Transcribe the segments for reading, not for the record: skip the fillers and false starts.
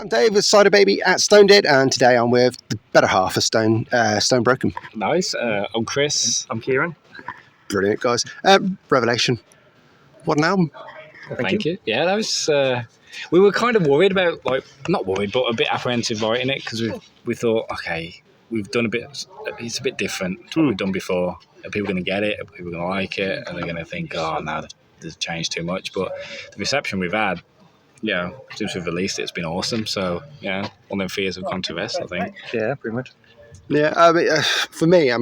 I'm Dave with Cyderbaby at Stone Dead, and today I'm with the better half of Stone Broken. Nice. I'm Chris. I'm Kieran. Brilliant, guys. Revelation. What an album. Thank you. Yeah, that was. We were kind of worried about, not worried, but a bit apprehensive writing it because we thought, okay, we've done a bit. It's a bit different to what we've done before. Are people going to get it? Are people going to like it? Are they going to think, oh, no, there's changed too much? But the reception we've had, since we've released it, it's been awesome. So, all them fears have gone to rest, I think. Yeah, pretty much. Yeah, for me,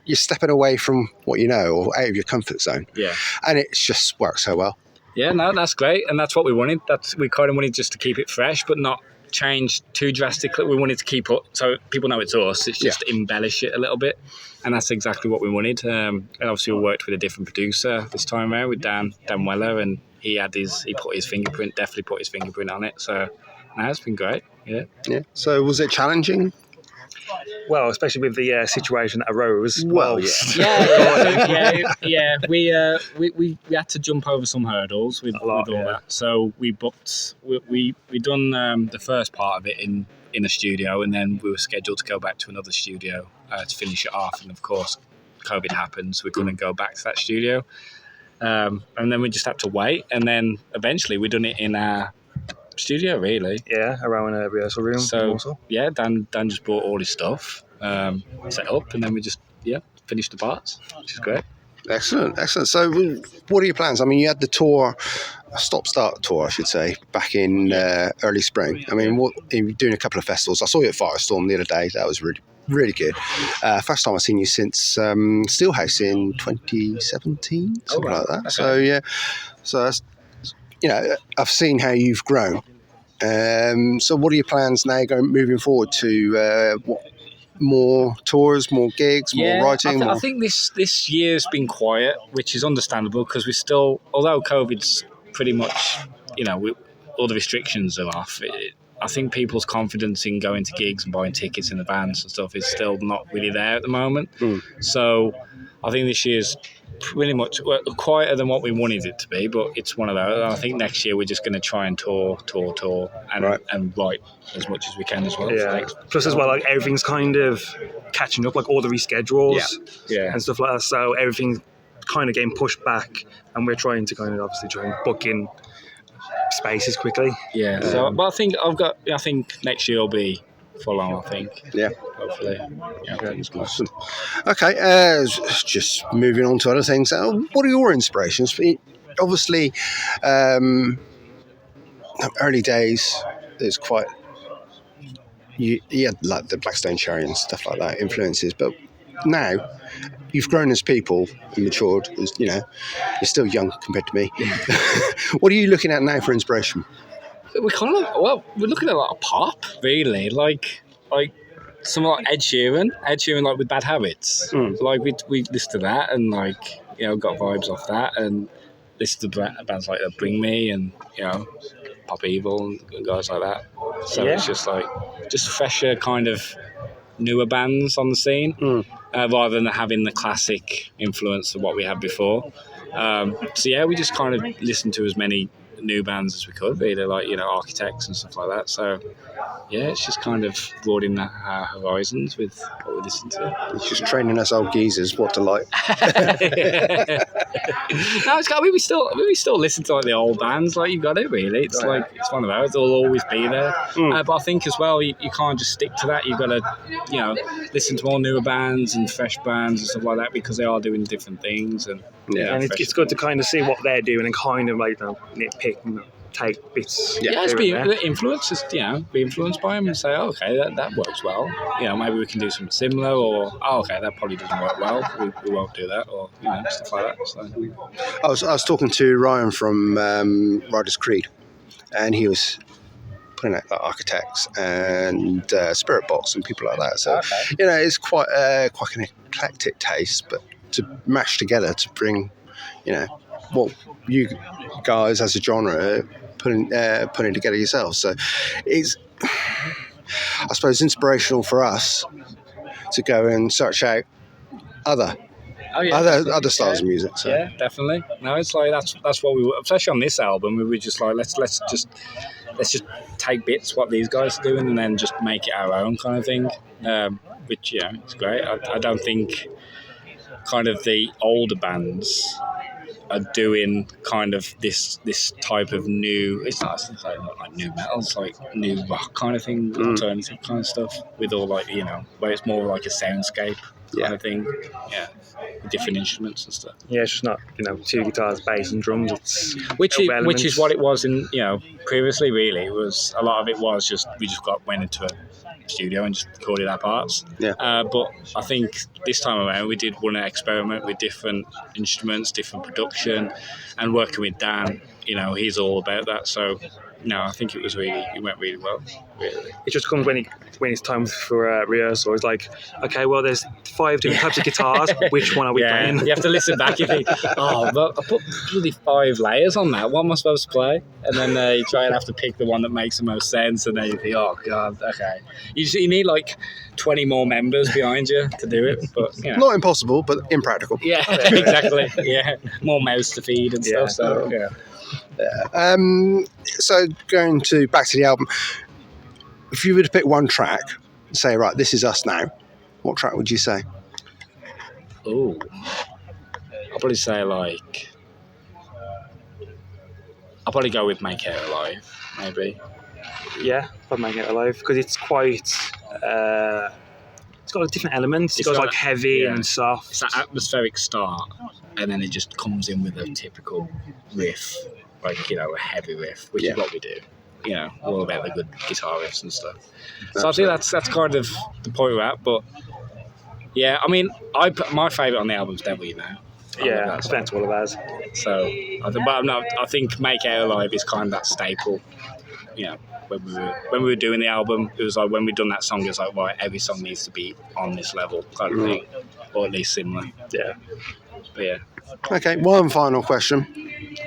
you're stepping away from what you know or out of your comfort zone. Yeah. And it's just worked so well. Yeah, no, that's great. And that's what we wanted. We kind of wanted just to keep it fresh, but not change too drastically. We wanted to keep up so people know it's us. It's just embellish it a little bit. And that's exactly what we wanted. And obviously we worked with a different producer this time around with Dan Weller, and he put his fingerprint, definitely put his fingerprint on it. So no, it's been great. Yeah. So was it challenging? Well, especially with the situation that arose. Well, yeah. We had to jump over some hurdles with all that. So we booked. We done the first part of it in a studio, and then we were scheduled to go back to another studio to finish it off. And of course, COVID happened, so we couldn't go back to that studio. And then we just had to wait, and then eventually we done it in our studio, really. Yeah, around a rehearsal room. So Dan just brought all his stuff, set up, and then we just finished the parts, which is great. Excellent. So what are your plans? You had the tour, stop-start tour, I should say, back in early spring. What you were doing a couple of festivals. I saw you at Firestorm the other day. That was really, really good. First time I've seen you since Steelhouse in 2017, something like that. Okay. So that's, I've seen how you've grown. So what are your plans now moving forward to more tours, more gigs, more writing? I think this year's been quiet, which is understandable because we're still, although COVID's pretty much, all the restrictions are off, I think people's confidence in going to gigs and buying tickets in the bands and stuff is still not really there at the moment. So I think this year's pretty much quieter than what we wanted it to be, but it's one of those. I think next year we're just going to try and tour and write as much as we can as well. Yeah. Plus as well, everything's kind of catching up, all the reschedules and stuff like that. So everything's kind of getting pushed back, and we're trying to obviously try and book in spaces quickly. Yeah. But I think next year will be full on, I think. Yeah. Hopefully. Yeah. Awesome. Okay, just moving on to other things. What are your inspirations? Obviously, early days, there's quite... You had like the Blackstone Cherry and stuff like that, influences, but now you've grown as people and matured. You're still young compared to me. What are you looking at now for inspiration? We're looking at a lot of pop, really, like some like Ed Sheeran, like with Bad Habits. We listen to that and got vibes off that, and listen to bands like Bring Me and Pop Evil and guys like that. So it's just fresher kind of newer bands on the scene, rather than having the classic influence of what we had before. We just kind of listened to as many new bands as we could, really, Architects and stuff like that. So it's just kind of broadening our horizons with what we listen to. It's just training us old geezers what to like. No, we still listen to the old bands. You got it, really. It's it's one of those. They'll always be there. But I think as well, you can't just stick to that. You've got to listen to more newer bands and fresh bands and stuff like that, because they are doing different things. And it's good to kind of see what they're doing and kind of nitpick and take bits. Just be influenced. Be influenced by them and say, oh, okay, that works well. Maybe we can do something similar, or okay, that probably doesn't work well. We won't do that, or stuff like that. So. I was talking to Ryan from Riders Creed, and he was putting out Architects and Spirit Box and people like that. So it's quite an eclectic taste, but to mash together to bring what you guys as a genre putting together yourselves. So it's, I suppose, inspirational for us to go and search out other styles of music. So. Yeah, definitely. No, it's that's what we were, especially on this album. We were just let's just let's just take bits what these guys are doing and then just make it our own kind of thing. Which it's great. I don't think kind of the older bands are doing kind of this type of new. It's not like new metal. It's like new rock kind of thing, alternative kind of stuff with all like where it's more like a soundscape kind of thing. Yeah, with different instruments and stuff. Yeah, it's just not 2 guitars, bass, and drums. It's which is what it was in previously. Really, it was a lot of it was just we just went into a studio and just recorded our parts. Yeah. But I think this time around we did want to experiment with different instruments, different production, and working with Dan. He's all about that. So I think it went really well. Really. It just comes when it's time for rehearsal. It's like, okay, well, there's 5 different types of guitars. Which one are we playing? You have to listen back. You think, but I put bloody 5 layers on that. What am I supposed to play? And then you try and have to pick the one that makes the most sense. And then you think, oh god, okay. You need like 20 more members behind you to do it. But not impossible, but impractical. Yeah, exactly. Yeah, more mouths to feed and stuff. So yeah. So going back to the album, if you were to pick one track, say, right, this is us now, what track would you say? Oh, I'll probably say I'll probably go with Make It Alive, maybe. Yeah, I'll Make It Alive, because it's quite it's got different elements. It's got like heavy and soft. It's that atmospheric start, and then it just comes in with a typical riff, like a heavy riff, which is what we do. All about the good guitar riffs and stuff. So I think that's kind of the point we're at. But yeah, I mean, my favourite on the album is Devil You Know. Yeah, that's all of ours. So, I think Make It Alive is kind of that staple. When we were doing the album, it was like when we'd done that song, it was like, right, every song needs to be on this level kind of thing, or at least similar. Yeah. But yeah. Okay, one final question.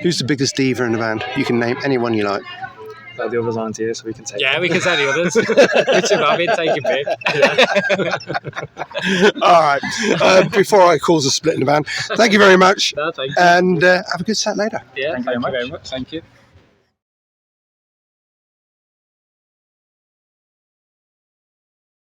Who's the biggest diva in the band? You can name anyone you like. Well, the others aren't here, so we can take we can say the others. Richard Bobby, take your pick. All right. Before I cause a split in the band, thank you very much. No, thank you. And have a good set later. Yeah, thank you very much. Thank you.